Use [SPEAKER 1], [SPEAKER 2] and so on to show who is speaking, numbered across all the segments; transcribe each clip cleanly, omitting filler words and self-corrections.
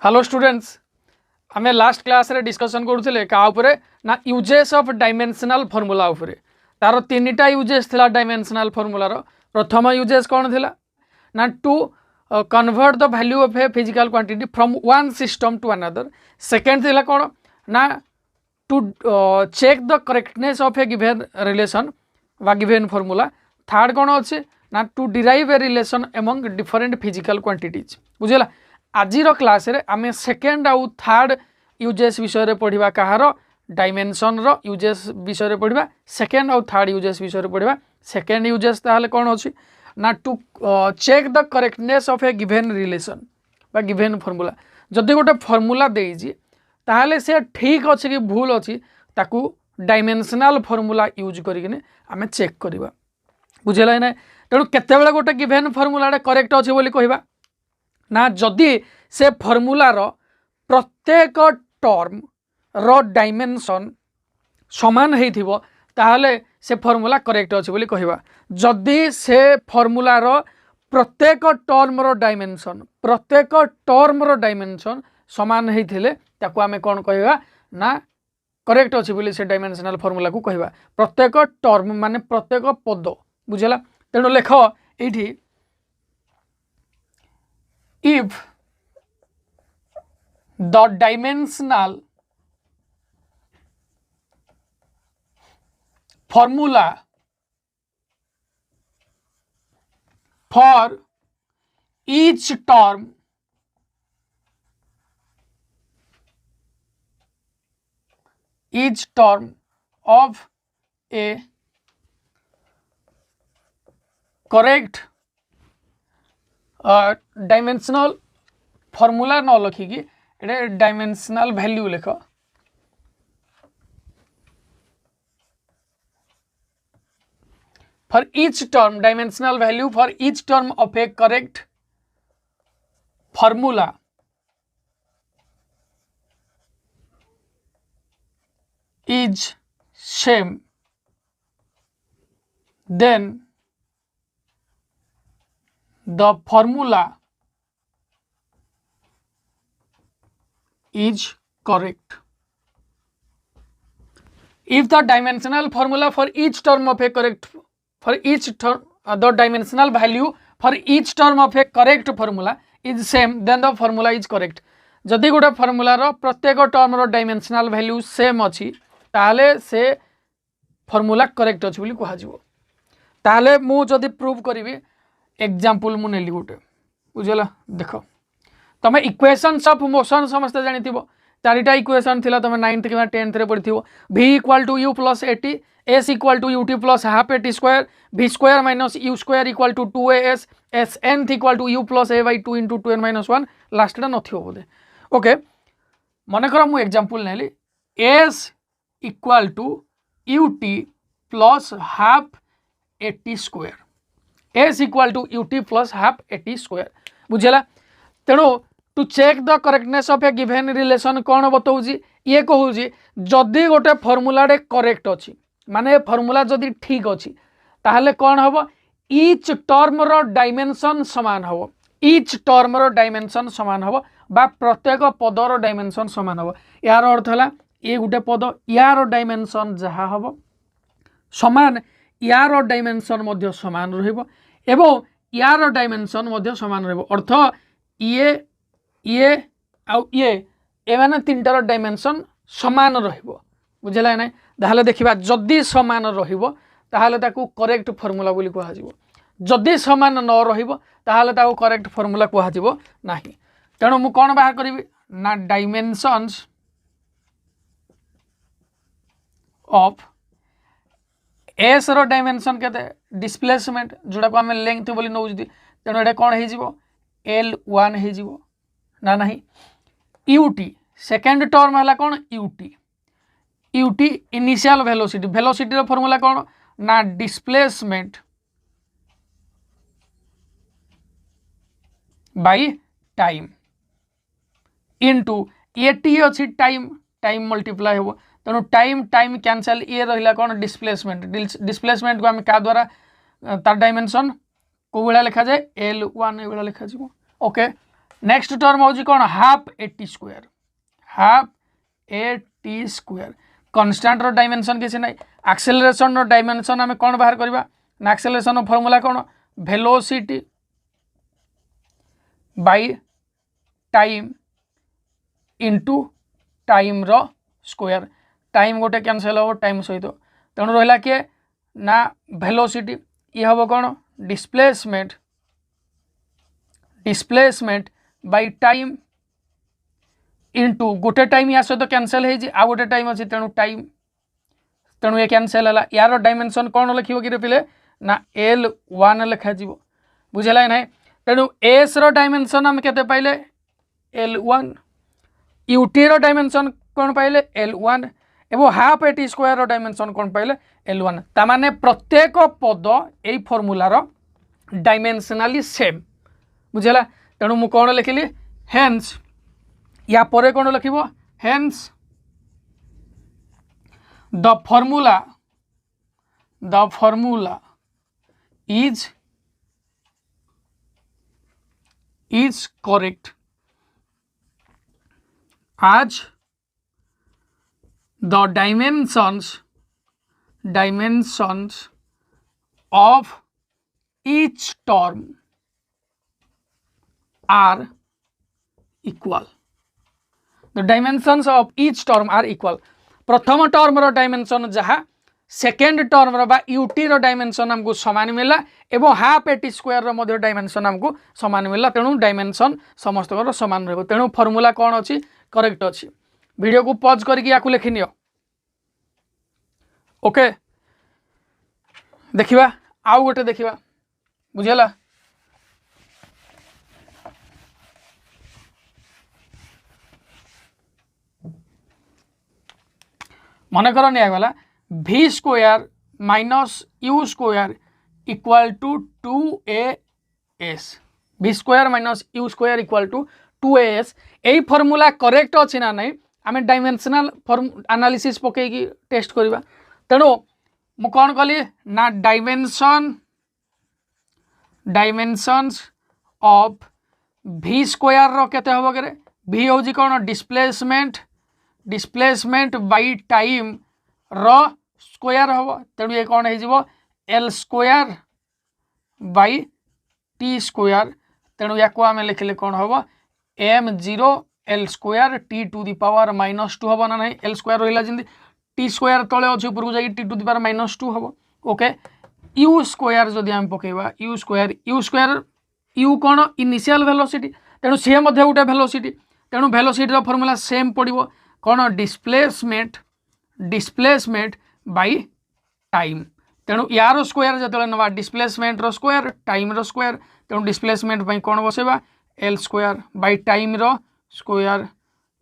[SPEAKER 1] Hello students, आम last class रे discussion करूँ क्या ना यूजेस ऑफ डायमेंशनल फॉर्मूला उपरे तार तीन टा यूजेस थिला डायमेंशनल फॉर्मूलार। प्रथम यूजेस कौन थिला ना to convert the value of a physical quantity from one system to another. Second थिला कौन ना to check the correctness of a given relation व गिवन फॉर्मूला। थर्ड कौन अच्छे ना to derive a relation among different physical quantities. बुझेगा आजिर class रे आमे सेकेंड आउ थर्ड यूजेस विषय पढ़ा कहार डायमेंशन रो यूजेस विषय पढ़ा सेकेंड आउ थर्ड यूजेस विषय पढ़ा। सेकेंड यूजेस ताहले कौन अच्छी ना to check the correctness of a given relation बा गिवन फॉर्मूला। जदि गोटे फॉर्मूला देइछि ताहले से ठीक अच्छे कि भूल अच्छी ताकू डायमेंशनल फॉर्मूला यूज करिकिने आमे चेक करबा। बुझेला ना तेणु केतेबेले गोटे गिवन फॉर्मूला करेक्ट अच्छे बोली कहबा ना जदि से फॉर्मूलार प्रत्येक टर्म रो डायमेंशन समान हेइथिबो ताहले से फॉर्मूला करेक्ट अच्छे बोली कहबा। जदि से फॉर्मूलार प्रत्येक टर्म रो डायमेंशन समान हेइथिले ताकू आमे कोन कहबा ना करेक्ट अच्छे बोली से डायमेंशनल फॉर्मूला को कहबा। प्रत्येक टर्म माने प्रत्येक पद। बुझेला तेणु लेख एठी if the dimensional formula for each term of a correct dimensional formula न लिखिकी ये डायमेंशनल वैल्यू लिख। For each term dimensional value for each term of a correct formula is same then the formula is correct. If the dimensional formula for each term of a correct for each term the dimensional value for each term of a correct formula is same then the formula is correct. जदि गोटे फॉर्मूलार प्रत्येक term रो dimensional value same अच्छी ताहले से formula correct अच्छी बोली कहुब। ताहले मु जदि प्रूव करी एग्जाम्पल मु नेली गोटे। बुझेला देख तुम इक्वेशन्स ऑफ मोशन समस्ते जानी चारिटा इक्वेशन थिला तुम 9th कि 10th रे पढ़ी v equal to u plus a t s equal to u t plus half a t square v square minus u square equal to 2as s nth equal to u plus a by 2 into 2n minus 1 last नथियो बोधे। Okay मनकर मु example नेली s equal to u t plus half a t square s equal to u t plus half a t square. बुझेला तेणु to check the correctness of a given relation कौन बताऊँ ये कहूँ जदि गोटे फॉर्मूला करेक्ट अच्छी माने फॉर्मूला जदि ठीक अच्छी ताहले कौन हम ईच टर्म रो डायमेंशन समान हम ईच टर्म रो डायमेंशन समान हम बा प्रत्येक पदर डायमेंशन समान हम। यार अर्थ है ये गोटे पद यार डायमेंशन जहाँ हम समान यार डायमेंशन मध्य समान रहिबो एवं यार डायमेंशन मध्य समान रहिबो। अर्थ ये आउ ये माने तीनटार डायमेंशन समान रहिबो। बुझेला ना ताहले देखिबा जदि समान रहिबो ताहले ताकू करेक्ट फॉर्मूला बोली कहुजिबो। जदि समान न रहिबो ताहले ताकू करेक्ट फॉर्मूला कहुजिबो नाही। तेणु मु कोन बाहर करिवि ना डायमेंशंस ऑफ एस रो डायमेंशन के डिस्प्लेसमेंट जोड़ा को आम लेंथ बोली नौ तेणु ये कौन हो L1 हो ना नहीं यूटी सेकेंड टर्म है कौन यूटी इनिशियल वेलोसिटी फॉर्मूला कौन ना डिस्प्लेसमेंट बाय टाइम इनटू ये टी अच्छी टाइम मल्टीप्लाई हो तेणु टाइम कैंसल ये रहा कौन डिस्प्लेसमेंट को आम क्या द्वारा तार डायमेंशन को भाया लिखा जाए L1 ये लिखा जाए। ओके नेक्स्ट टर्म हूँ कौन half A T square, half A T square constant रो डायमेंशन किसी ना एक्सेलरेशन रो डायमेंशन आम कौन बाहर करवा ना एक्सेलरेशन फॉर्मूला कौन velocity by time into time रो स्क्वायर टाइम गोटे कैंसल हो टाइम सहित तेणु रहा किए ना वेलोसिटी ये हम कौन displacement displacement by time into गोटे टाइम या सहित कैंसल हो गोटे टाइम अच्छी तेणु टाइम तेणु ये कैंसल है यार डायमेंशन कौन लिखो कि पे ना L1 लिखा बुझेगा ना तेणु एस रो डायमेंशन आम के पाइले L1 यूटी रो डायमेंशन कौन पाइले L1 एवं हाफ ए टी स्क्वायर रो डायमेंशन कौन पाइले L1 तामाने प्रत्येक पद यही फॉर्मूलार डायमेंशनाली सेम बुझेगा तेणु मु कौन लिखिली हेन्स या परे कौन लिखिबो hence the formula is correct as the dimensions of each term are equal. The dimensions of each term are equal. प्रथम टर्म रो डायमेंशन जहाँ सेकेंड टर्म रो बा यूटी रो डायमेंशन हमको समान मिला एवं हाफ ए टी स्क्वायर रो मध्य डायमेंशन हमको समान मिला तेणु डायमेंशन समस्त समान रहिबो तेणु फॉर्मूला कौन अच्छी करेक्ट अच्छी वीडियो को पॉज करके या लिखि नियो ओके देखिबा आउ गोटे देखिबा बुझेला मन कर निगला v square minus u square equal to 2as v square minus u square equal to 2as यही फॉर्मूला करेक्ट अच्छी ना नहीं आम डायमेंशनल एनालिसिस पकईकी टेस्ट करवा तेणु मु कौन कली ना डायमेंशंस ऑफ v स्क्वायर रो केते हबो करे v होजी कौन डिस्प्लेसमेंट बाय टाइम रो स्क्वायर हम तेणु ये कौन हो L square by T square तेणु या आम लिखले कौन हम m0 L square t to the power -2 हम ना नहीं L स्क्वायर रहा जमी टी स्क्वायर तले अच्छे ऊपर जाए t टू दी पावर -2 हम ओके u स्क्वायर जदि आम पकेबा u स्क्वायर u कौन इनिशियल वेलोसिटी तेणु सी गोटे वेलोसिटी तेणु वेलोसिटी फॉर्मूला सेम पड़ो कौन डिस्प्लेसमेंट बाय टाइम तेणु यार स्क्वायर जो नवा डिस्प्लेसमेंट रो स्क्वायर टाइम रो स्क्वायर तेणु डिस्प्लेसमेंट बाय कौन बसेबा L स्क्वायर बाय टाइम रो स्क्वायर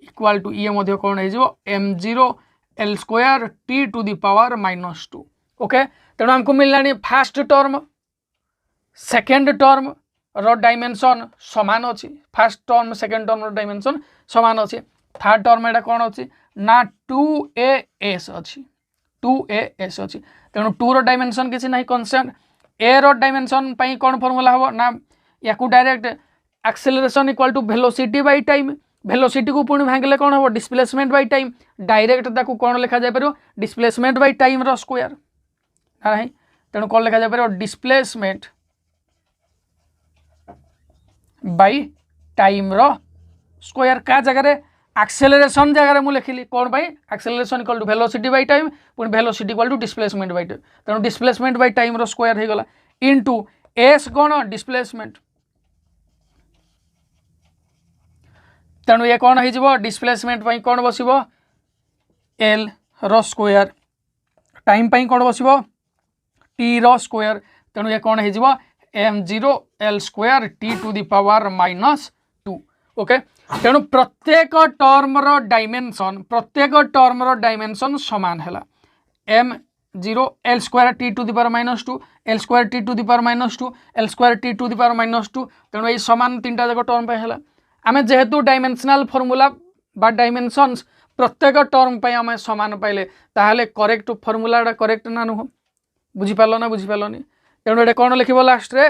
[SPEAKER 1] इक्वल टू ये मध्य कौन हो m0 L square t to the power -2 okay तेणु हमको मिललानी फास्ट टर्म सेकेंड टर्म रो डायमेंशन समान अच्छी फास्ट टर्म सेकेंड टर्म रो डायमेंशन समान अच्छी थर्ड टर्म एटा कौन अच्छी ना 2as अच्छी 2as अच्छी तेणु 2 रो डायमेंशन किसी ना कन्स्टेंट ए रो डायमेंशन पाई कौन फॉर्मूला हम ना या direct acceleration equal to velocity by time velocity को पुणी भांगिले कौन हम डिस्प्लेसमेंट बाय टाइम डायरेक्ट ताकू कौन लिखा जाय परियो डिस्प्लेसमेंट बाय टाइम रो स्क्वायर ना तेणु कौन लिखा जाय परियो डिस्प्लेसमेंट बाय टाइम रो स्क्वायर का जगह एक्सेलरेशन जगह मुझे लिखिली कौन पाई acceleration equal to velocity by time पुणी velocity equal to displacement by time तेणु डिस्प्लेसमेंट बाय टाइम रो स्क्वायर हो गला इनटू एस कौन डिस्प्लेसमेंट तेणु ये कौन हो डिस्प्लेसमेंट पाई कौन बसिबो L रो स्क्वायर टाइम पाई कौन बसिबो t रो स्क्वायर तेणु ये कौन हो m0 L square t to the power -2 okay तेणु प्रत्येक टर्म रो डायमेंशन समान है m0 L square t to the power -2 L square t to the power -2 L square t to the power -2 तेणु ये समान तीन जाक टर्म पे है आम जेहेतु डायमेंशनल फॉर्मूला बा डायमेंशंस प्रत्येक टर्म पे आम समान पाइले ताहले करेक्ट फॉर्मूला करेक्ट ना नुह बुझीपार ना बुझीपारनी तेणु ये कौन लिखिबो लास्ट रे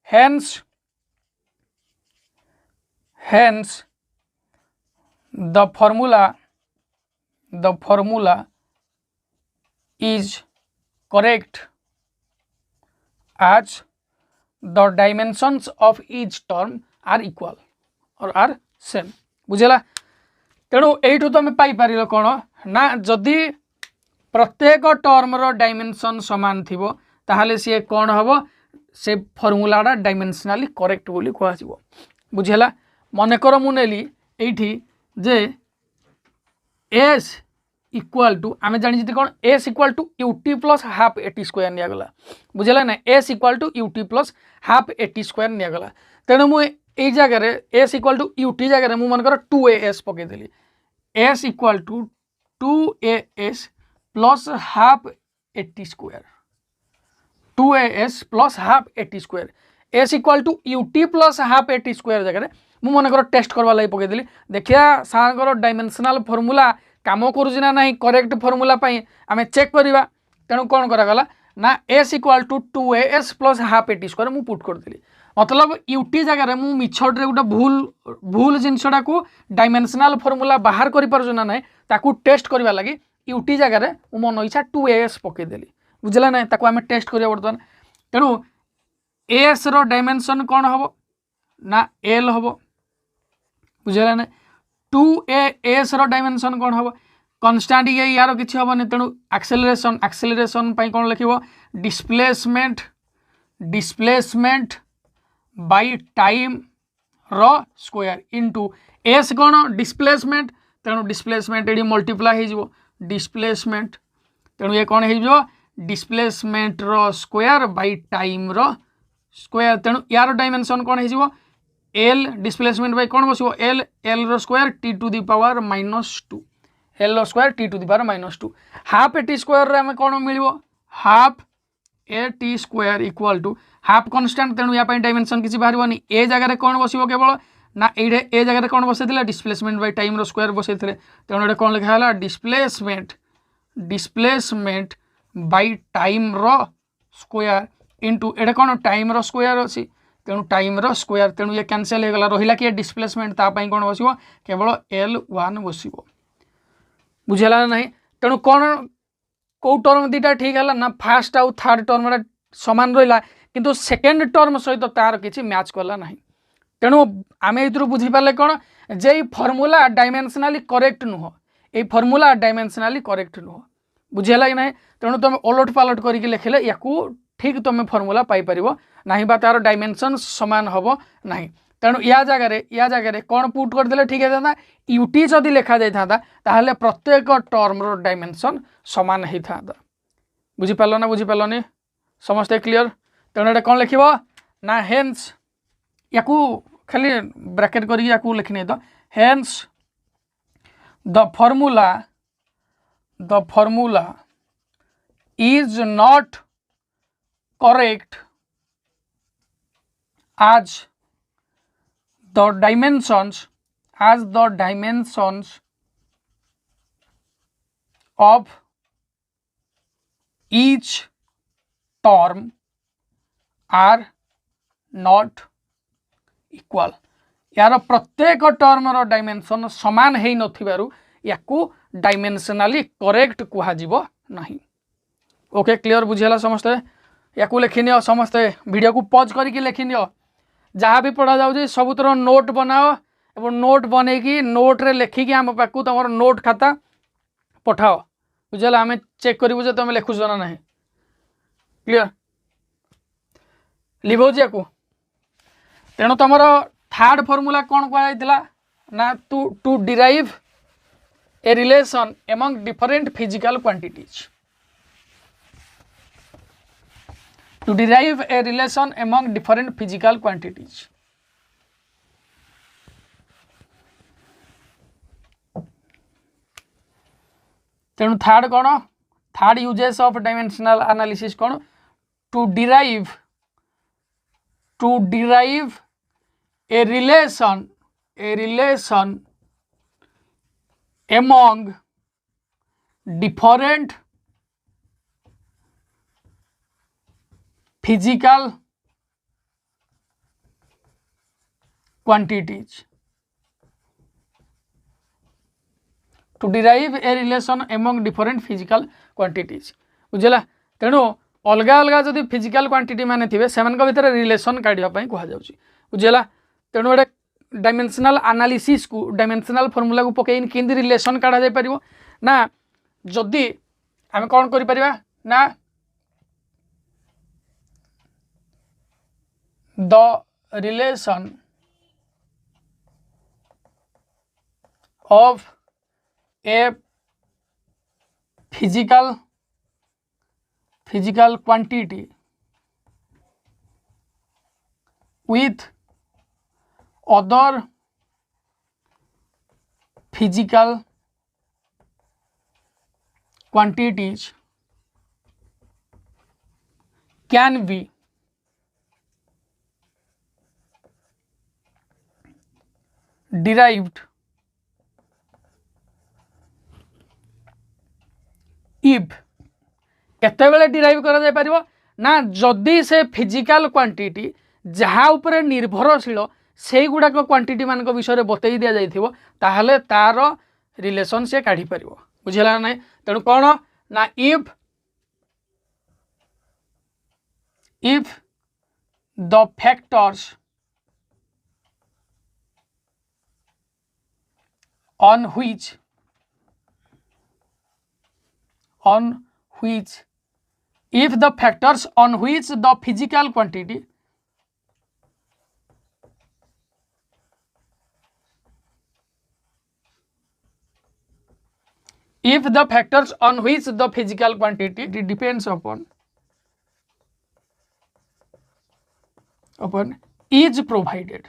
[SPEAKER 1] hence hence the formula is correct as the dimensions of each term are equal or are same. बुझेला तेणु एठू तुम पाइपर कौन ना जदि प्रत्येक टर्म रो डायमेंशन समान थिबो ताहले सी कौन हम से फर्मूलाटा डायमेंशनाली करेक्ट बोली कह बुझेला मनकर मुनेली एठी जे एस इक्वाल टू आम जानी कौन s equal to u t plus half a t square निगला बुझेला ना s equal to u t plus half a t square निगला तेणु मुझे जगह एस इक्वाल टू यूटी जगह मुझे मनकर 2as पकईदेली s equal to 2as plus half a t square 2as plus half a t square s equal to u t plus half a t square जगह मुझे मनकर टेस्ट करवा लगी पकईदेली देखिया सार डायमेंशनल फर्मूला काम करुना ना करेक्ट फर्मूला आम चेक करवा तेणु कौन करागला ना s equal to 2as plus half a t square मुझे पुट करदेली मतलब यूटी जगह मुझे मिछटे गोटे भूल जिनसा को डायमेंशनल फर्मूला बाहर करना ना ताकू टेस्ट करवा लगी यूटी जगह मन इच्छा 2as पकईदेली बुझला ना ताकू आम टेस्ट करिया बर्तमान तेणु एस रो डायमेंशन कौन हम ना एल हम बुझला ना 2as रो डायमेंशन कौन हम कन्स्टांट ये यार किसी हेनी तेणु एक्सेलरेशन कौन लिखो डिस्प्लेसमेंट बाय टाइम रो स्क्वायर इनटू एस कौन डिस्प्लेसमेंट तेणु डिस्प्लेसमेंट ये मल्टीप्लाई हो डिस्प्लेसमेंट तेणु ये कौन हो डिस्प्लेसमेंट रो स्क्वायर बाय टाइम रो स्क्वायर तेणु यार डायमेंशन कौन हो एल डिस्प्लेसमेंट बाय कौन बस एल रो square t to the power -2 l रो square t to the power -2 half A T square रे हमें कौन मिल half A T square equal to half constant तेणु या डायमेंशन किसी बाहर ए जगह कौन बस केवल ना ये ए जगह कौन बसई डिस्प्लेसमेंट बाय टाइम रो स्क्वायर बसई तेणु ये कौन लिखा है डिस्प्लेसमेंट बाय टाइम रो स्क्वायर इनटू ये कौन टाइम रो स्क्वायर अच्छी तेणु टाइम रो स्क्वायर तेणु ये कैंसल हो गला रहा कि डिस्प्लेसमेंट तापाई कौन बस केवल L1 बस बुझेगा ना तेणु कौन कौ टर्म दीटा ठीक है ना फास्ट आउ थर्ड टर्म सामान रहा किंतु सेकेंड टर्म सहित तार किसी मैच कला ना तेणु आम ए बुझीपारे कौन जे फर्मूला डायमेंशनाली करेक्ट नुह ये फर्मूला डायमेंशनाली करेक्ट नुह बुझेगा कि ना तेणु तुम ओलट पालट करके लिखिले या ठीक तुम फर्मूला पाइपर ना बा तार डायमेंशन सामान हम ना तेणु या जगह कौन पुट करदे ठीक है यूटी जदि लिखा जाता ताहले प्रत्येक टर्म रो डायमेंशन सामान होता बुझीपार ना बुझीपारनी समस्ते क्लियर तेणु ये कौन लिख ना हेन्स या खाली ब्रैकेट करके लिखनी तो hence the formula is not correct as the dimensions of each term are not equal यार प्रत्येक टर्म रो डायमेंशन समान है नथिबारु याकू डायमेंशनाली करेक्ट कुहाजिबो नहीं ओके क्लियर बुझेला समस्ते याकू लिखिनियो समस्ते वीडियो को पॉज करके लिखिनियो जहाँ भी पढ़ा जाऊँ सबुतर नोट बनाओ एवं नोट बनईकी नोट रे लिखिकी आम पाक तुम नोट खाता पठाओ बुझेगा आम चेक करूँ तुम लिखुच ना ना क्लियर लिभोज या तेणु तुम थर्ड फॉर्मूला कौन कहला ना to derive a relation among different physical quantities to derive a relation among different physical quantities तेणु थर्ड कौन third uses of dimensional analysis कौन to derive a relation among different physical quantities to derive a relation among different physical quantities बुझला। तेणु अलग अलग जदि physical quantity माने थिबे सेमान भितर रिलेशन काढ़िया पई कहा जाउची बुझला। तेणु एटा डायमेंशनल एनालिसिस को डायमेंशनल फॉर्मूला को पकेइन केंदी रिलेशन काढ़ा जाय परिबो ना जदि आमे कोन करि परिबा ना the relation of a physical quantity with other physical quantities can be derived if केतेबेले डिराइव करा जाय परिबो ना जदि से फिजिकल क्वांटिटी जहाँ उपरे निर्भरशील से गुड़ाक क्वांटिटी मान विषय बतई दि जाइथिबो ताहले तार रिलेशन से काढ़ी परिबो बुझला ना। तेणु कौन ना if the factors on which if the factors on which the physical quantity depends upon is provided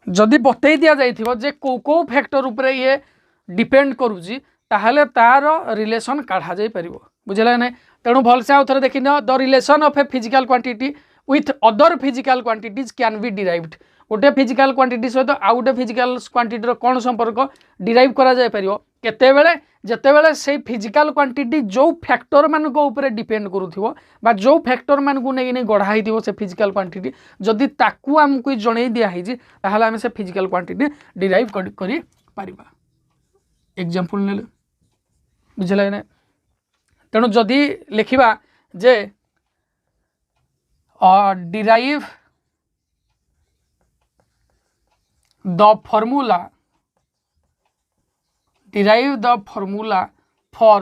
[SPEAKER 1] जदि बतई दि जाइथिबो जे को फैक्टर उपरे ये डिपेंड करूची ताहले तार रिलेशन काढ़ा जाई परिबो बुझला ना। तेणु भलसे आउ थरे देखिन the relation of a physical quantity with other physical quantities can be derived गोटे फिजिकल क्वांटिटी सहित आउ गोटे फिजिकल क्वांटिटी कौन संपर्क डिराइव करा जाय परिबो केतेबेले जेतेबेले से फिजिकल क्वांटिटी जो फैक्टर मान को ऊपर डिपेंड करूथिबो बा जो फैक्टर मान को नै गढ़ा हिथिबो से फिजिकल क्वांटिटी जदि ताकू हमकु जणै दिया हिजी ताहले हम से फिजिकल क्वांटिटी डिराइव करि परिबा एग्जांपल नेले बुझला ना। तेणु जदि लिखिबा जे derive the formula for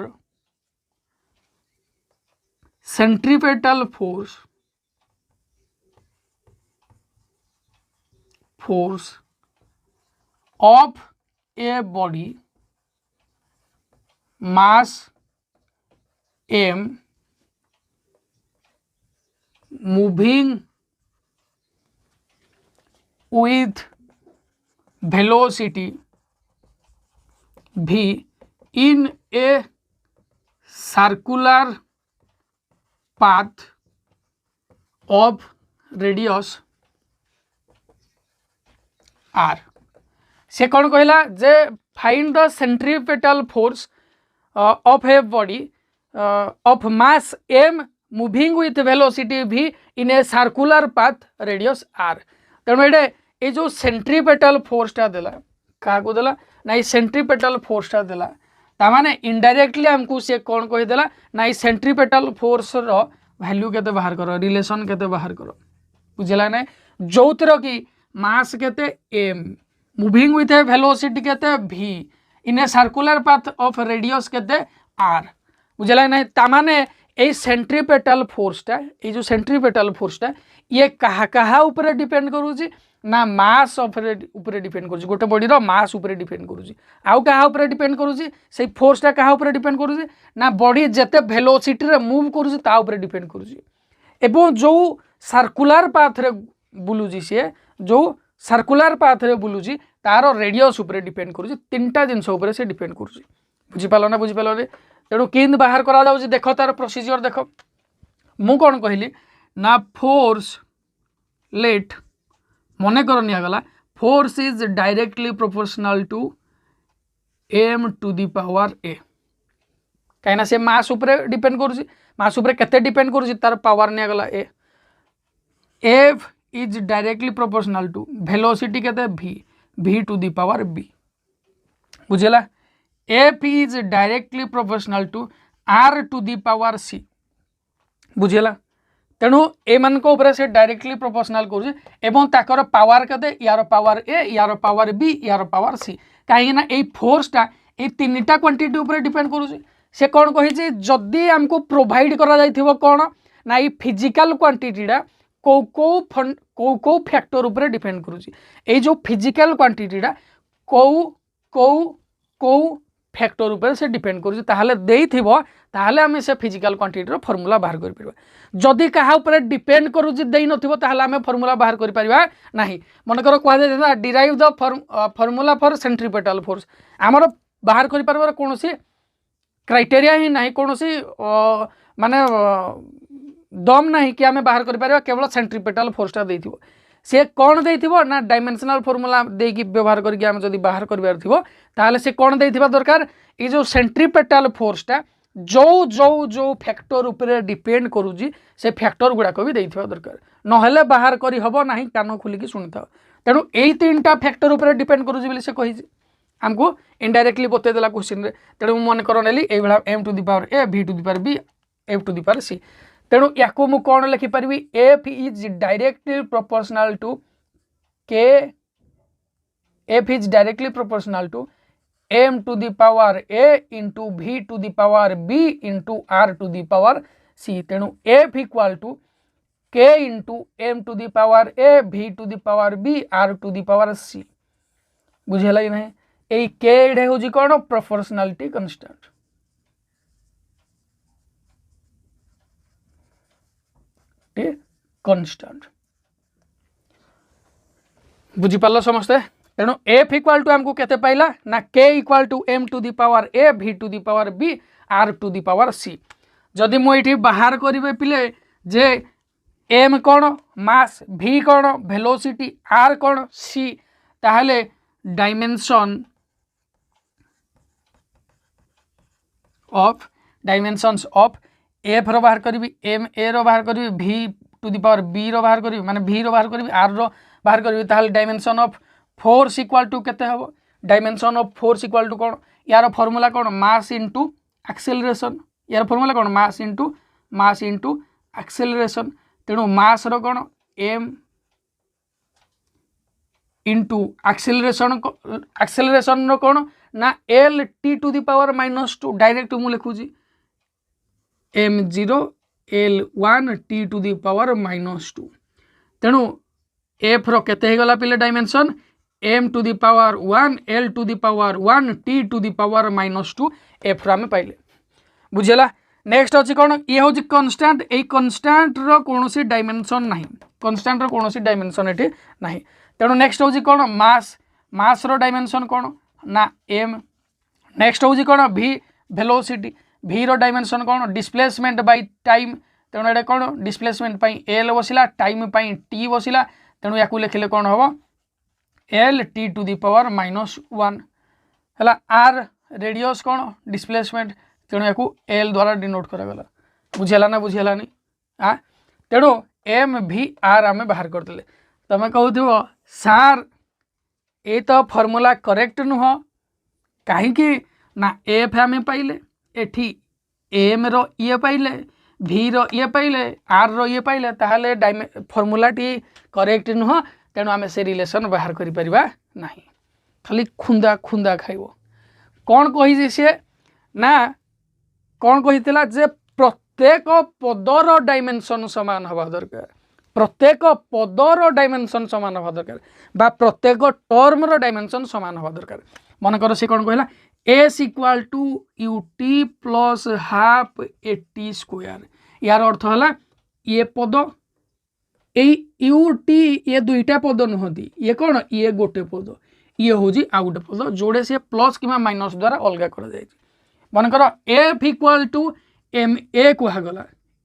[SPEAKER 1] centripetal force of a body mass m moving with velocity v in a circular path of radius r से कौन कहला जे find the centripetal force of a body of mass m moving with velocity v in a circular path radius r। तेणु ये जो centripetal फोर्सटा देला क्या देला ना सेंट्रीपेटल फोर्सटा देला तामाने इनडायरेक्टली हमको से कौन कहीदेला ना सेंट्रीपेटल फोर्स रो वैल्यू केते बाहर करो रिलेशन केते बाहर करो बुझला ना। जो थर कि मास केते m moving with A velocity केते v in a circular path of radius केते r बुझला ना। तामाने ये सेंट्रीपेटल फोर्सटा ये जो सेंट्रीपेटल फोर्सटा ये कहा ऊपर डिपेंड करूची ना मास ऊपर डिपेंड करूची गोटे बॉडी रो मास ऊपर डिपेंड करूची आउ कहा ऊपर डिपेंड करूची से फोर्सटा कहा ऊपर डिपेंड करूची ना बॉडी जेते वेलोसिटी रे मूव करूची ता ऊपर डिपेंड करूची एवं जो सर्कुलर पाथ रे बुलुची से जो सर्कुलर पाथ रे बुलुची तार रेडियस ऊपर डिपेंड करूची तीनटा जिंस ऊपर से डिपेंड करूची बुझी पालो ना बुझी पालो रे। तेणु केंद बाहर करा जाउची देखो तार प्रोसीजर देखो मु कौन कहली ना फोर्स लेट मन कर निगला force is directly proportional to m to the power a कहीं से मास ऊपर डिपेंड करूची मास ऊपर केते डिपेंड करूची तार पावर निगला a f is directly proportional to velocity केते v v to the power b बुझेला f is directly proportional to r to the power c बुझेला तेणु एमान को ऊपर से डायरेक्टली प्रोपोर्शनल करूँ एवं ताकर पावर केते यार पावर ए यार पावर बी यार पावर सी कहीं ना ये फोर्सटा ये तीनटा क्वांटिटी ऊपर डिपेंड करूँ से कौन कही जदि आमको प्रोवाइड करा जाइथिबो कौन ना ये फिजिकल क्वांटिटीटा कौ कौ फैक्टर ऊपर डिपेंड करूँ ये जो फिजिकल क्वांटिटीटा कौ कौ कौ फैक्टर ऊपर से डिपेंड करूँ ताहले देइथिबो ताहले आमे से फिजिकल क्वांटिटी फॉर्मूला बाहर कर परबा जदि कहा ऊपर डिपेंड करू देई नथिबो ताहले आमे फॉर्मूला बाहर कर परबा नाही मनकर कह जाय derive the formula for centripetal force आमर बाहर कर परबार कोनोसी क्राइटेरिया ही नाही कोनोसी माने दम नाही कि आमे बाहर कर परबा केवल सेंट्रीपेटल फोर्सटा देइथिबो से कौन देइथिबो ना डायमेंशनल फॉर्मूला देकी व्यवहार करके आमे जदि बाहर करबार थिबो ताहले से कौन देइथिबा दरकार ई जो सेंट्रीपेटल फोर्सटा जो जो जो फैक्टर ऊपर डिपेंड करूँ से फैक्टर गुड़ाक भी देइथिबा दरकार नहेले बाहर करी हबो नाही कान खुलिकी शुणी था तेणु यही तीनटा फैक्टर ऊपर डिपेंड करूँ बोली से कही आमको इनडायरेक्टली बतईदेला क्वेश्चन रे तेणु मन कर नेली एभला m to the power a v to the power b f to the power c तेणु याको मु कौन लिखि परबी f is directly proportional to k f is directly proportional to m to the power a into v to the power b into r to the power c तेणु f equal to k into m to the power a v to the power b r to the power c बुझेला कि नहीं ए k एडे होजी कोन proportionality constant ठीक constant बुझी पालो समझते तेणु f equal to आमको केते पाइला ना k equal to m to the power a v to the power b r to the power c जदि मु एठी बाहर करिवे पिले जे m कोन मास v कोन वेलोसिटी r कोन c ताहले डायमेंशन डायमेंशंस ऑफ f रो बाहर करिवि m a रो बाहर करिवि v to the power b रो बाहर करिवि माने v रो बाहर करिवि r रो बाहर करिवि ताहले dimension of force equal to केते हबो dimension of force equal to कोन यार फार्मूला कोन मास इनटू एक्सेलरेशन यार फार्मूला कोन मास इनटू एक्सेलरेशन तेणु मास रो कोन m इनटू एक्सेलरेशन रो कोन ना l t to the power -2 direct मु लिखुजी m0 l1 t to the power -2 तेणु f रो केते हे गला पिले dimension m to the power 1 l to the power 1 t to the power -2 f रो में पाइले बुझेला नेक्स्ट अछि कोन ये होछि कांस्टेंट ए कांस्टेंट रो कोनोसी डायमेंशन नाही कांस्टेंट रो कोनोसी डायमेंशन एठी नाही तेणु नेक्स्ट होछि कोन मास रो डायमेंशन कोन ना m नेक्स्ट होछि कोन v वेलोसिटी v रो डायमेंशन कोन डिस्प्लेसमेंट बाय टाइम तेणु एडे कोन डिस्प्लेसमेंट पई l बसिला टाइम पई t बसिला तेणु याकू लिखिले कोन हबो l t to the power -1 हला r रेडियस कोन डिस्प्लेसमेंट तेणु याकू l द्वारा डिनोट करा गला बुझेला ना बुझेला नहीं हां तेणु m v r आमे बाहर कर देले तमे कहउथिबो सर ए तो फार्मूला करेक्ट नुह काहे कि ना f आमे पाइले एठी m रो ये पाइले v रो ये पाइले r रो ये पाइले ताहले फार्मूला टी करेक्ट नुह तेणु आमे से रिलेशन बाहर करि परिबा नाही खाली खुंदा खुंदा खाइबो कोन कहि जे ना कौन कही जे प्रत्येक पदर डायमेंशन समान हवा दरकार प्रत्येक पदर डायमेंशन समान हवा दरकार बा प्रत्येक टर्म रो डायमेंशन समान हवा दरकार मन कर से कौन कहला s equal to ut plus half at square यार अर्थ है ये पद ut ये दुईटा पद नुहति ये कौन ये गोटे पद ये हूँ आ गोटे पद जोड़े से प्लस कि माइनस द्वारा अलग कर मनकर f equal to m a कहगला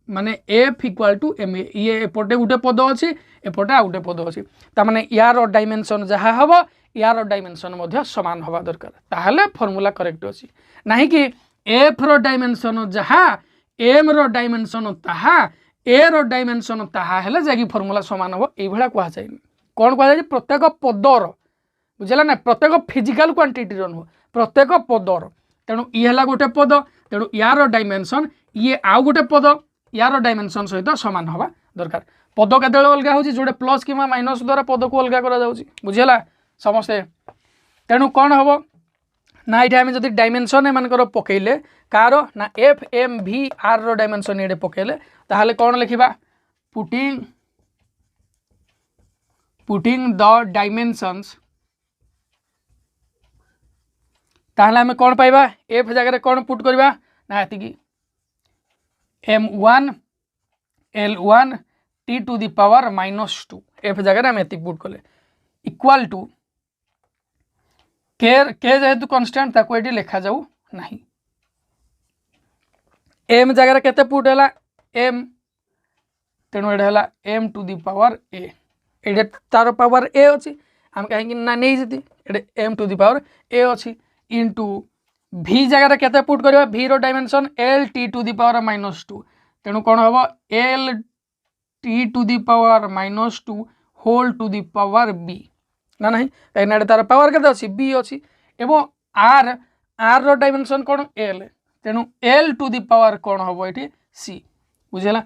[SPEAKER 1] माने f equal to m a ये एपटे गोटे पद अच्छी एपटे आ गोटे पद अच्छी ताने यार डायमेंशन जहाँ हम यार डायमेंशन सामान हवा दरकार ताहले फॉर्मूला करेक्ट अच्छी ना कि f रो डायमेंशन जहाँ m रो डायमेंशन ताहा a रो डायमेंशन ताहा हेले जाकि फॉर्मूला सामान हम ये कह जाए कौन कह जाए प्रत्येक पदर बुझला ना प्रत्येक फिजिकल क्वांटिटी नुह प्रत्येक पदर तेणु ये है गोटे पद तेणु यार डायमेंशन ये आउ गोटे पद यार डायमेंशन सहित सामान हवा दरकार पद केत अलग हो जोटे प्लस कि माइनस द्वारा पद को अलग करा बुझीगला समस्ते तेणु कौन हम ना ये आम जब डायमेंशन एम पकईले कार ना F M V are row dimension ये पकईले ताहले कौन लिखा पुटिंग द डायमेंशंस ताहले आम कौन पाइबा एफ जगह कौन पुट करवा ना ये m1 l1 t to the power -2 एफ जगह आम ये पुट कले इक्वाल टू के जेहेतु कन्स्टांट ताको ये लिखा जाऊ नहीं एम जगह केते पुट है एम तेणु ये एम टू दी पावर ए ये तार पावर ए अच्छी आम कहीं ना नहीं ये m to the power a अच्छी इंटू भि जगह केते पुट करवा भि रो dimension l t to the power -2 तेणु कौन हम l t to the power -2 whole to the power b ना नहीं कहीं तार पावर केते अच्छी बी अच्छी एवं आर आर रो डायमेंशन कौन एल तेणु एल टू दी पावर कौन हम ये सी बुझेगा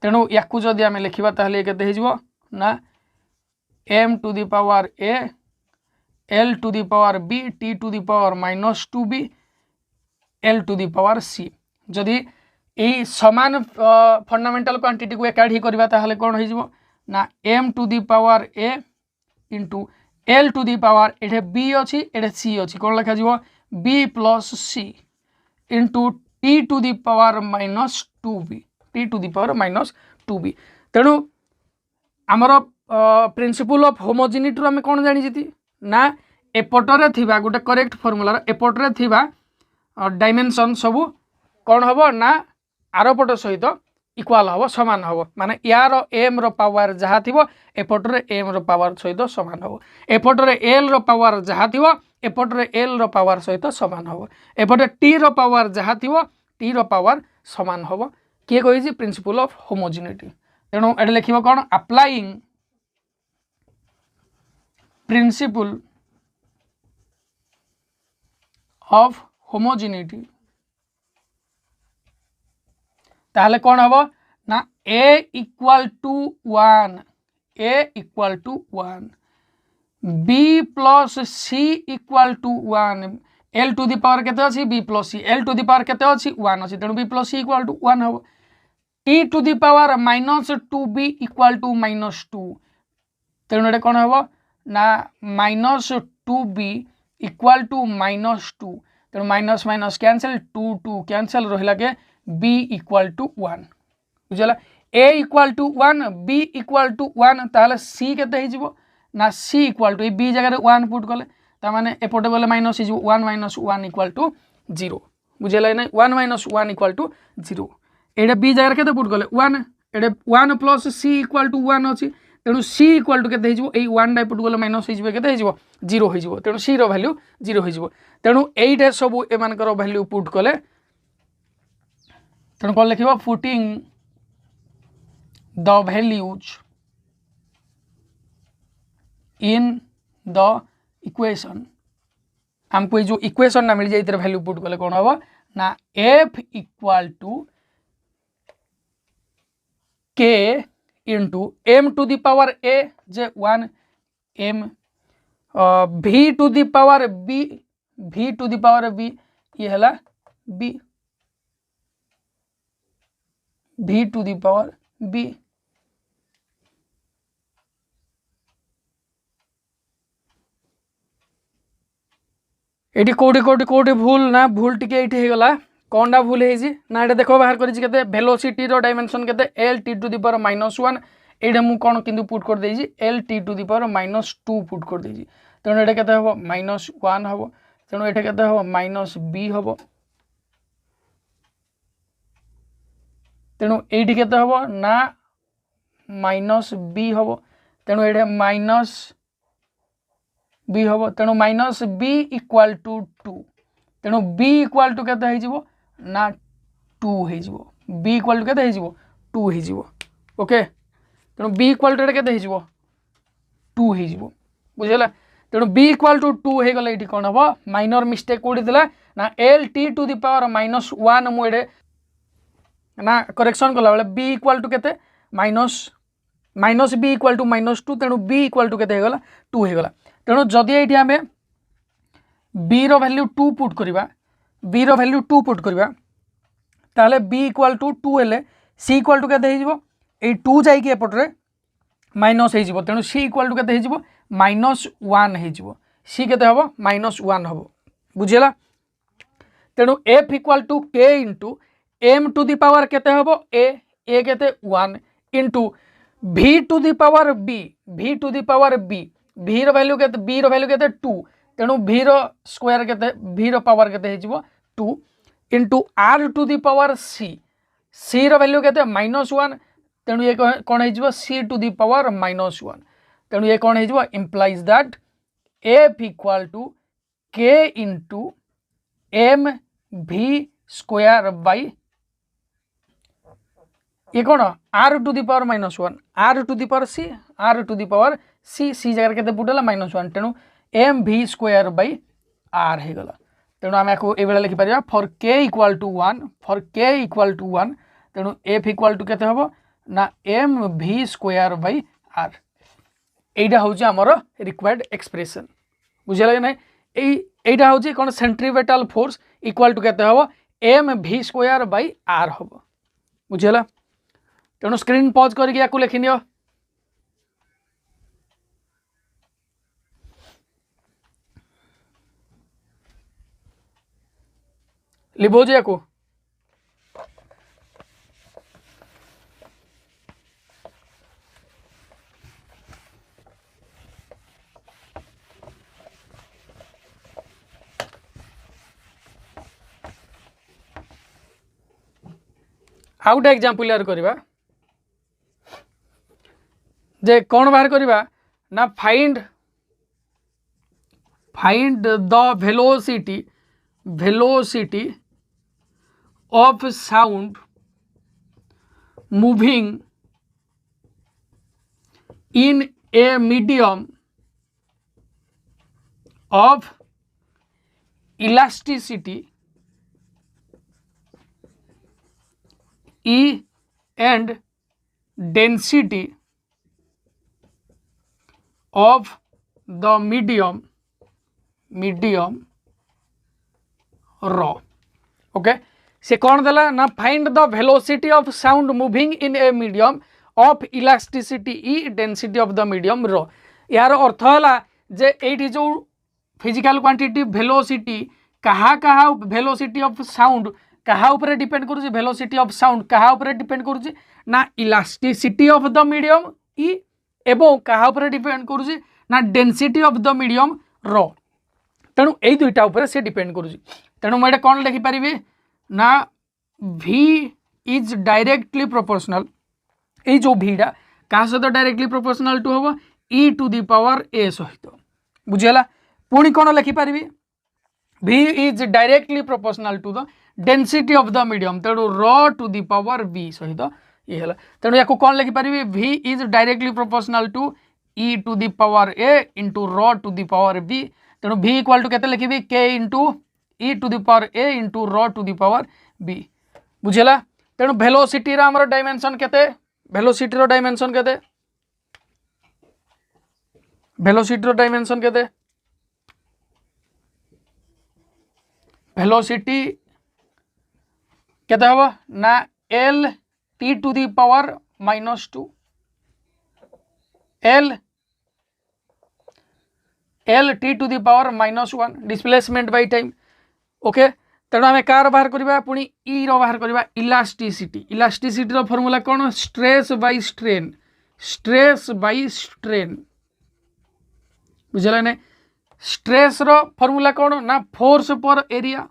[SPEAKER 1] तेणु या जदि आम लिखा ताहले केते हो ना m to the power a l to the power b t to the power -2 b l to the power c जदि यही समान फंडामेंटल क्वांटिटी को एकाठी करवा ताहले कौन हो ना m to the power a into l to the power ये बी अच्छी ये सी अच्छी कौन लिखा b plus c into t to the power -2 b t to the power -2 b तेणु आमर प्रिंसिपल ऑफ होमोजेनिटी आम कौन जानी ना एपटरे थिबा गोटे करेक्ट फॉर्मूला एपटरे थिबा डायमेंशन सबू कौन हम ना आरपट सहित इक्वाल हम सामान हम माने यार एम रो पावर जहाँ थी एपटरे एम रो पावर सहित सामान हम एपटरे एल रो पावर जहाँ थी एपटरे एल रो पावर सहित सामान हम एपटे टी रो पावर जहाँ थी टी रो पावर सामान हम किए कही प्रिंसिपल ऑफ होमोजेनिटी तेणु ये लिखा कौन अप्लाइंग प्रिंसिपल ऑफ होमोजेनिटी ताहले कौन हम ना a equal to 1 b plus c equal to 1 l to the power केते अछि b plus c l to the power केते अछि 1 अछि तेणु b plus c equal to 1 हम t to the power -2b equal to -2 तेणु ये कौन हम ना -2b इक्वल टू -2 तेणु माइनस माइनस कैंसल 2 2 कैंसल रहा के b इक्वल टू 1 बुझला a equal to 1 b equal to 1 ताहले c केते हो ना c इक्वल टू b जगह 1 पुट कले ताने एपटे गले माइनस हो 1 - 1 इक्वल टू 0 बुझेला ना 1 - 1 इक्वल टू 0 एडे b जगह केते पुट कले 1 एडे 1 प्लस c इक्वल टू 1 अछि तेणु c इक्वल टू केते हो एई 1 डाइ पुट गले माइनस हो केते हो 0 हो तेणु c रो वैल्यू 0 हो तेणु एइटे सब एमानकर वैल्यू पुट कले तेणु कौन लिखा putting the values in the equation हमको जो इक्वेशन ना मिल जाए वैल्यू पुट कले कौन हम ना f equal to k into m to the power a जे 1 m v to the power b v to the power b ये है b v to the power b एटी कोटी कोटी कोटी भूल ना भूल टिके एटी हे गला कोनडा भूल हे जी ना एटा देखो बाहर करी केते वेलोसिटी रो डायमेंशन केते l t to the power -1 एटा मु कोन किंतु पुट कर देजी l t to the power -2 put कर देजी तेणु एटा केते हबो -1 हबो तेणु एटा केते हबो -b हबो तेणु एटी केते हबो ना -b हबो तेणु एटा -b हबो तेणु -b इक्वल टू 2 तेणु b इक्वल टू केते हेजिवो ना 2 हेजिवो b इक्वल टू केते हेजिवो 2 हेजिवो ओके तेणु b इक्वल टू केते हेजिवो 2 हेजिवो बुझला तेणु बी इक्वाल टू 2 हो गला ये कौन हम माइनर मिस्टेक कौटी ना l t to the power -1 मुझे ना करेक्शन कला बेले बी इक्वाल टू केते माइनस बी इक्वाल टू -2 तेणु बी इक्वाल टू केते होगला 2 होगला तेणु जदि ये आम बी रो वैल्यू 2 पुट करवा बी रो वैल्यू 2 पुट करवा ताहले बी इक्वाल टू 2 हेले सी इक्वाल टू केते हो ये 2 जाइए एपटे माइनस हो तेणु सी इक्वाल टू केते हो -1 हो सी केते हम -1 हम बुझेगा तेणु f equal to k into m to the power केते हम ए केते 1 इंटू भी टू दी पावर बी भी रो वैल्यू केते बी रो वैल्यू केते 2 तेणु भी रो स्क्वायर केते भी रो पावर केते हो 2 into r to the power c रो वैल्यू केते -1 तेणु ये कौन हो सी टू दी पावर -1 तेणु ये कौन हो implies that f equal to k into m v square by ये कौन r to the power -1 r to the power c जगह के पुटला -1 तेणु M v square by are हो गला तेणु आम ये लिखिपर फॉर के इक्वाल टू 1 तेणु एफ इक्वाल टू केते हम ना M v square by are एटा हूँ आमर रिक्वायर्ड एक्सप्रेशन बुझे ना यहीटा हूँ कौन सेंट्रीपेटल फोर्स इक्वाल टू केते हम M v square by are हम बुझेगा तेणु स्क्रीन पॉज करके लिखिनि लिखो या आउ गोटे एग्जांपल यार करवा जे कौन बाहर करवा ना find the velocity of sound moving in a medium of elasticity E and density of the medium rho okay से कौन देला ना find the velocity of sound moving in a medium of elasticity E density of the medium rho यार अर्थ है जे एठी जो physical quantity velocity कहा वेलोसिटी ऑफ साउंड कहा उपरे डिपेंड करूँ वेलोसिटी ऑफ साउंड कहा उपरे डिपेंड करूँ ना इलास्टिसिटी ऑफ द मीडियम ई एवं कहा उपरे डिपेंड करूँ ना डेंसिटी ऑफ द मीडियम रो तेणु यही दुईटा उपरे से डिपेंड करूँ तेणु मुझे कौन लिखिपारि ना V इज डायरेक्टली प्रोपोर्शनल ये जो भीटा क्या सहित डायरेक्टली प्रोपोर्शनल टू हम E to the power A सहित बुझेगा पुणी कौन लिखिपारि V is directly proportional to the density of the medium तेणु रो टू दी पावर बी सहित ये है तेणु या कौन लिखिपारि V is directly proportional to E to the power A into रो टू दी पावर B तेणु V इक्वाल टू केते लिखिबी K into E to the power A into रो टू दी पावर B बुझेला तेणु वेलोसिटी रा हमर dimension केते वेलोसिटी रो डायमेंशन केते वेलोसिटी केते हबो ना L T to the power -2 L T to the power -1 displacement by time okay तेणु आम कार बाहर करवा पुणी ई रो बाहर करवा इलास्टिसिटी रो फॉर्मूला कौन स्ट्रेस बाय स्ट्रेन बुझे ना स्ट्रेस रो फॉर्मूला कौन ना फोर्स पर एरिया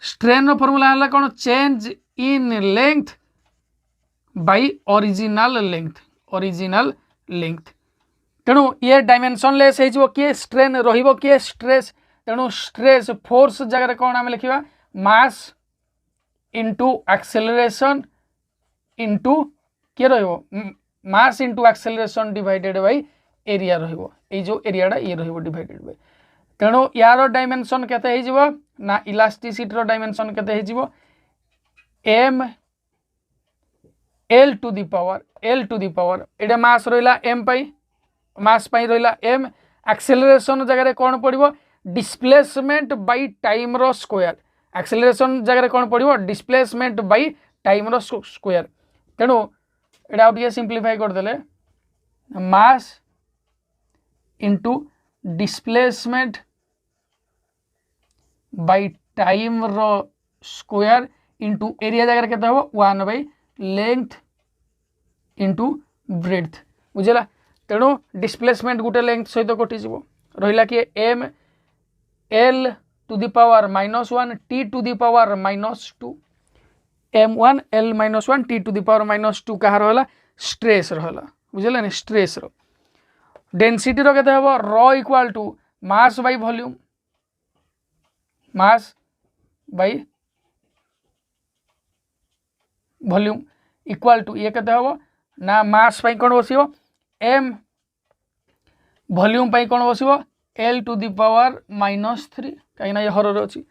[SPEAKER 1] स्ट्रेन रो फॉर्मूला है कौन change in length bye original length तेणु ये डायमेंशन लेस हो किए स्ट्रेन रहिबो किए स्ट्रेस तेणु स्ट्रेस फोर्स जगह कौन आम लिखा मास इंटू एक्सेलरेशन इंटू किए mass into acceleration divided by area रहिबो ए जो एरियाटा ये रहिबो डिवाइडेड बाय तेणु यार डायमेंशन केते हो ना इलास्टिसिटी डायमेंशन केते हो m l to the power एटा मास रहिला एम पाई मास पाई रहिला एम एक्सेलरेशन जगह कौन पड़ो डिस्प्लेसमेंट बाय टाइम रो स्क्वायर एक्सेलरेशन जगह कौन पड़ो डिस्प्लेसमेंट बाय टाइम रो स्क्वायर तेणु एटा आउट सिंप्लीफाई करदेले mass into displacement by time रो स्क्वायर इंटू एरिया जगह केते हो 1 बाय लेंथ इंटू ब्रेड्थ बुझेला तेणु डिस्प्लेसमेंट गोटे लेंथ सहित कटिଯିव रहा कि m l to the power -1 t to the power -2 m1 l -1 t to the power -2 क्या रहा स्ट्रेस रहा बुझेगा स्ट्रेस रो डेनसिटी रो केते हबो rho equal to mass by volume mass by volume equal to ये केते हबो ना मास पाई कोन बसिबो m वॉल्यूम पाई कोन बसिबो l टू दी पावर -3 कहीं ना ये हर अच्छी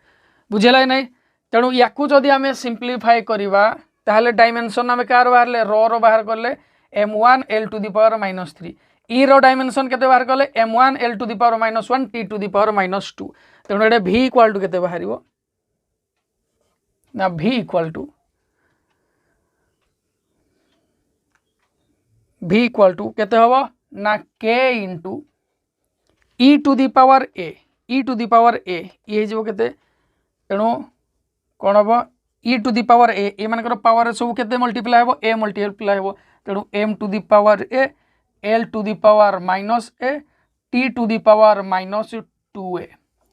[SPEAKER 1] बुझेला नहीं तेणु या जदि आम सिंप्लीफाई करवा ताहले डायमेंशन आम कार बाहर रो बाहर कले m1 l to the power -3 e रो डायमेंशन केते बाहर कले m1 l to the power -1 t to the power -2 तेणु ये v इक्वल टू केते बाहर ना v इक्वल केते हबो ना k into e to the power a ये जो केते तेणु कौन हम e to the power a मानकर पावर सब केते मल्टीप्लाई हो a मल्टीप्लाई हो तेणु m to the power a l to the power -a t to the power -2a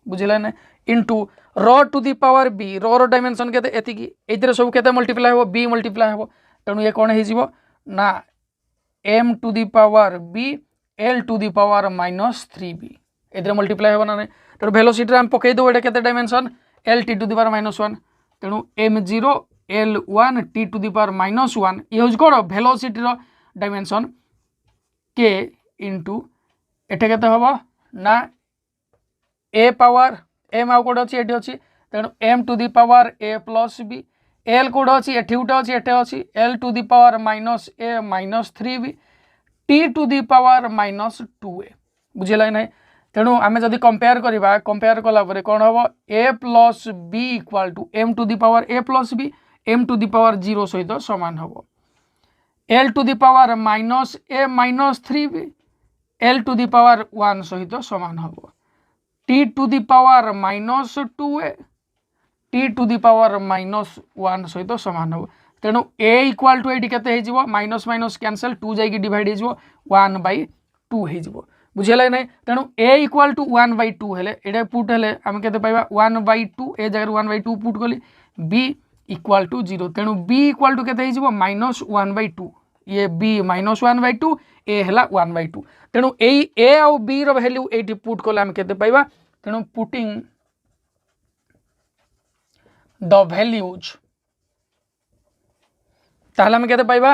[SPEAKER 1] बुझिला ना इंटू रो टू दी पावर b रो डायमेंशन केते एतिकी एतिर सब केते मल्टीप्लाई हो b मल्टीप्लाई हो तेणु ये कौन हो ना m to the power b l to the power -3b एतिर मल्टीप्लाई हो ना तेणु वेलोसिटी आम पकई दो एटा केते dimension l t to the power -1 तेणु m0 l1 t to the power -1 ये हूँ कौन वेलोसिटी डायमेंशन k इंटू एटे केते हबो ना a पावर m आउ कोड अछि एठी अछि तेणु m to the power a plus b l कोड अछि एठी उटे अछि एटे अछि l to the power -a -3b t to the power -2a बुझिला नै तेणु आम जदि कंपेयर करवा कंपेयर कला परे कौन हम a plus b equal to m to the power a plus b m to the power 0 सहित सामान हम l to the power -a -3b l to the power 1 सहित सामान हम t to the power -2a t to the power -1 सहित सामान हम तेणु a इक्वल टू ये केते हेजिवो माइनस माइनस कैंसल 2 जाइकी डिवाइड हेजिवो 1/2 हेजिवो बुझेला नहीं तेणु a इक्वल टू 1/2 हेले एटा पुट हेले आम केते पाइबा 1/2 ए जगह 1/2 पुट कली b इक्वल टू 0 तेणु b इक्वल टू केते हेजिवो -1/2 ये b -1/2 a हेला 1/2 तेणु a आउ b रो वैल्यू एठी पुट कले आम केते पाइबा तेणु पुटिंग द वैल्यूज ताहले आम केते पाइबा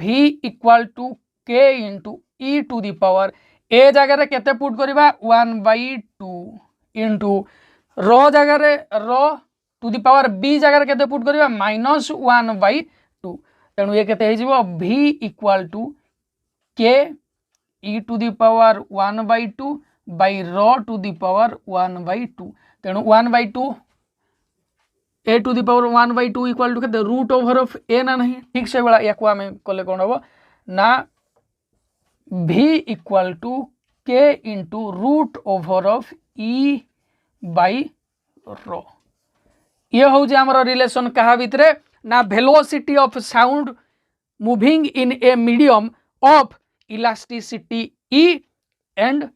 [SPEAKER 1] v equal to k into e to the power a जगह केते पुट करबा 1/2 इंटू रो जगह rho to the power b जगह केते पुट करबा -1/2 तेणु ये केते हेजिवो v equal to k e to the power 1/2 by rho to the power 1/2 तेणु 1/2 a to the power 1/2 equal to केते रूट ओवर ऑफ a ना नहीं ठीक से बेला याको आमे कले कोन हो ना v equal to k into root over of e by rho ये हूँ आमर रिलेशन क्या भितर ना velocity of sound moving in a medium of elasticity e and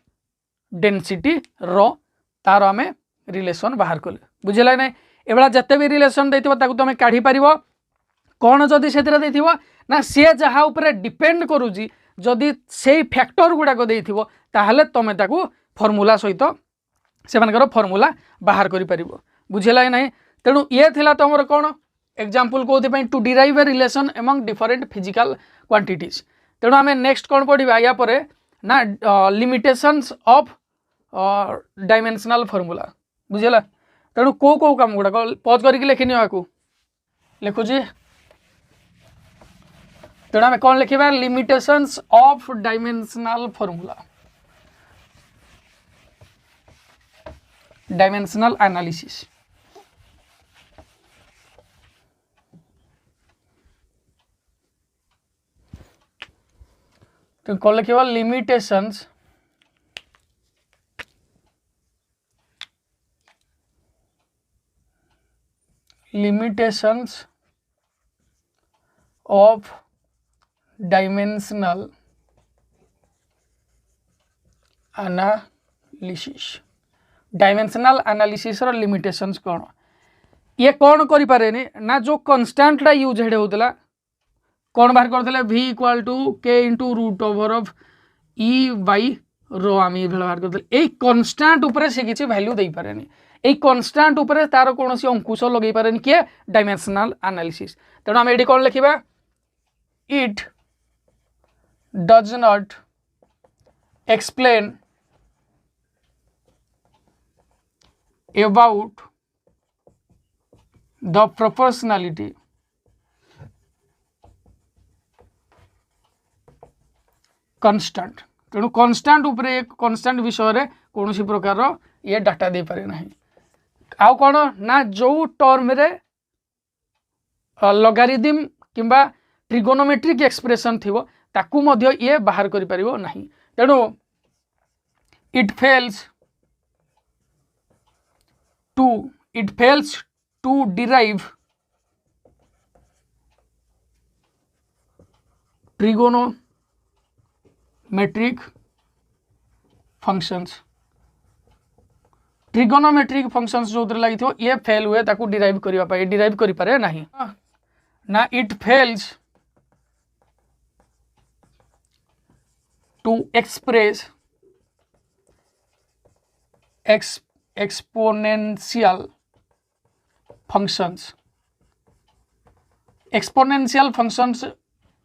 [SPEAKER 1] density rho तार आम रिलेशन बाहर कले बुझेगा ना एभला जिते भी रिलेशन देथिबो ताकू तुम काढ़ी पारिबो कौन जदि से ना सी जहाँ उपरे डिपेंड करुची जदि से फैक्टर गुड़ाक देथिबो ताहले तुम ताकू फॉर्मूला सहित से फॉर्मूला बाहर करि परिबो बुझेला नहीं तेणु ये थिला तुमर कौन एग्जांपल कोथि to derive a relation among different physical quantities तेणु आम नेक्स्ट कौन पढ़ा या परे ना लिमिटेशंस ऑफ डायमेंशनल फॉर्मूला बुझीगला। तेणु को काम गुड़ाक पज करके लिखिनि आपको लिखुची। तेणु आम कौन लिखा limitations of dimensional formula dimensional analysis. तो कौन लिखा limitations of dimensional analysis. Dimensional analysis रो लिमिटेशंस कौन ये कौन करि पारेनी ना जो कांस्टेंटटा यूज हेड होतला कौन बाहर करते v equal to k into root over of e by रो आम ये बाहर करते कन्स्टाट उपरे से किसी वैल्यू दे पारेनी এই कन्स्टाट उपरे तार कौन अंकुश लगे पारेनी किए डायमेंशनल एनालिसिस। तेणु आम ये कौन लिखा it does not explain about the proportionality constant। तेणु constant उपरे एक constant विषय रे कौन सी प्रकार ये डाटा दे पारे नहीं। आउ कौन ना जो टर्म रे लॉगरिथम किंबा ट्रिगोनोमेट्रिक एक्सप्रेशन थिवो ताकू मध्य ये बाहर करि परिबो नहीं। तेणु it fails to derive trigonometric functions। Trigonometric functions जो लगी थो ये फेल हुए ताकू डिराइव करिवा पाए डिराइव करि पारे नहीं ना। It fails to express exponential functions. Exponential functions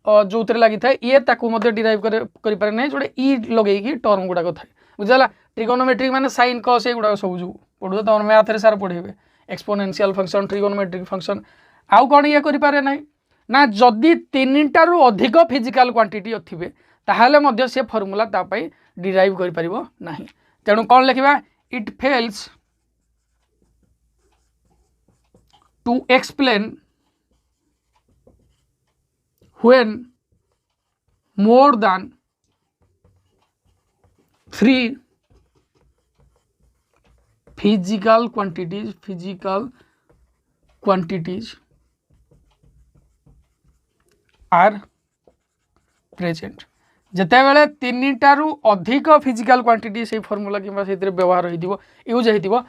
[SPEAKER 1] जो लगी था ये ताकू मध्य डिराइव करि पारे नहीं जोड़े ई लगे टर्म गुड़ाक थाए बुझला। ट्रिगोनोमेट्रिक माने साइन कॉस ये गुड़ाक सब जो पढ़ो तो मैथ रे सार पढ़ेबे एक्सपोनेंशियल फंक्शन ट्रिगोनोमेट्रिक फंक्शन। आउ कौन ये करि पारे नहीं ना जदि 3टारू अधिक फिजिकल क्वांटिटी थिबे ताहाले मध्य से फॉर्मूला तापाई डिराइव करि परिबो नहीं। तेणु कौन लिखिबा it fails to explain when more than 3 physical quantities are present। जिते बेले 3टारू अधिक फिजिकल क्वांटिटी से फॉर्मूला कि व्यवहार हो यूज हो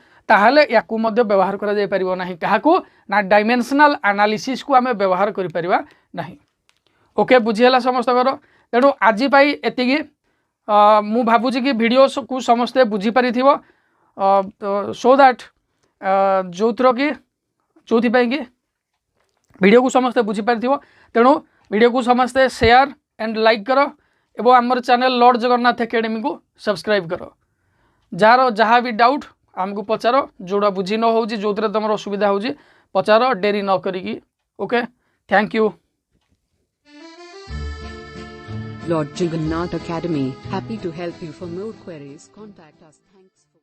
[SPEAKER 1] याकू व्यवहार करा जाय परिबो नाही काहाकू ना डायमेंशनल एनालिसिस को आमे व्यवहार करि परिबा नाही। ओके बुझीला समस्त घर। तेणु आज एतिकी मु भाबुची कि वीडियो को समस्ते बुझी पारिथिबो सो दैट जो कि वीडियो को समस्ते बुझी पारिथिबो। तेणु वीडियो को समस्ते शेयर एंड लाइक करो एवं आमर चैनल लॉर्ड जगन्नाथ एकेडमी को सब्सक्राइब करो। जार जहाँ भी डाउट आमको पचार जोड़ा बुझी न हो जो तुम असुविधा हो पचार डेरी न करी। Okay thank you.
[SPEAKER 2] Lord Jagannath Academy, happy to help you. For more queries, contact us. Thanks.